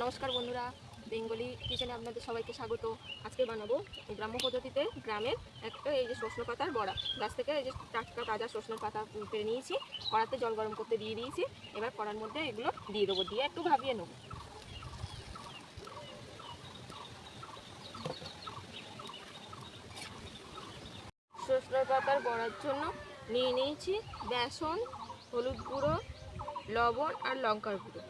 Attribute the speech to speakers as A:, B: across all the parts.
A: নমস্কার বন্ধুরা, বেঙ্গলি কিচেনে আপনাদের সবাইকে স্বাগত। আজকে বানাবো গ্রাম্য পদ্ধতিতে গ্রামের একটা এই যে সজনে পাতার বড়া। গাছ থেকে এই যে টাটকা তাজা সজনের পাতা পেরে নিয়েছি, কড়াতে জল গরম করতে দিয়ে দিয়েছি। এবার কড়ার মধ্যে এগুলো দিয়ে দেবো, দিয়ে একটু ভাবিয়ে নেবো। সজনের পাতার বড়ার জন্য নিয়ে নিয়েছি বেসন, হলুদ গুঁড়ো, লবণ আর লঙ্কার গুঁড়ো,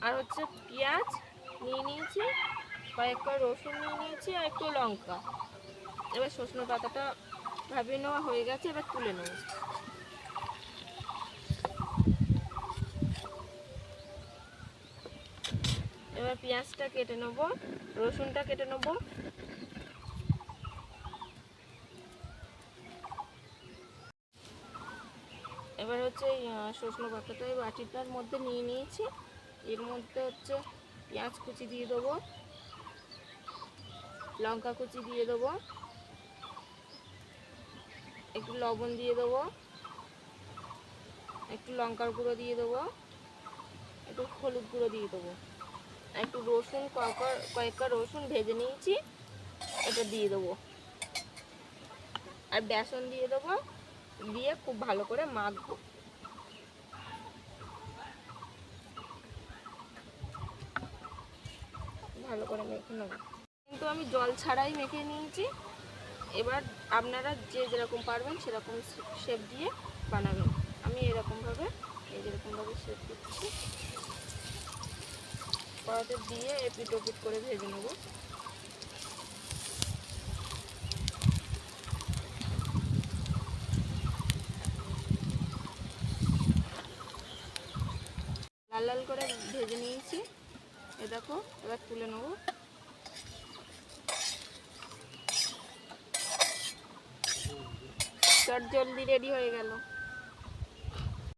A: আর হচ্ছে পেঁয়াজ নিয়ে নিয়েছি, কয়েকটা রসুন নিয়ে নিয়েছি আর একটু লঙ্কা। এবার সজনে পাতাটা ভাবিয়ে নেওয়া হয়ে গেছে, এবার তুলে নেব। এবার পেঁয়াজটা কেটে নেব, রসুনটা কেটে নেব। এবার হচ্ছে এই সজনে পাতাটা এই বাটিটার মধ্যে নিয়ে নিয়েছি। এর মধ্যে হচ্ছে পেঁয়াজ কুচি দিয়ে দেবো, লঙ্কা কুচি দিয়ে দেবো, একটু লবণ দিয়ে দেবো, একটু লঙ্কার গুঁড়ো দিয়ে দেবো, একটু হলুদ গুঁড়ো দিয়ে দেবো, একটু রসুন কয়েকটা রসুন ভেজে নিয়েছি, এটা দিয়ে দেবো, আর বেসন দিয়ে দেবো, দিয়ে খুব ভালো করে মাখবো। ভালো করে মেখে নেবো, কিন্তু আমি জল ছাড়াই মেখে নিয়েছি। এবার আপনারা যে যেরকম পারবেন সেরকম শেপ দিয়ে বানাবেন। আমি এরকমভাবে যেরকমভাবে শেপ দিচ্ছি, কড়াতে দিয়ে এপিট ওপিট করে ভেজে নেবো। লাল লাল করে ভেজে নিয়েছি, এ দেখো। এবার তুলে নেবো। চট জলদি রেডি হয়ে গেল।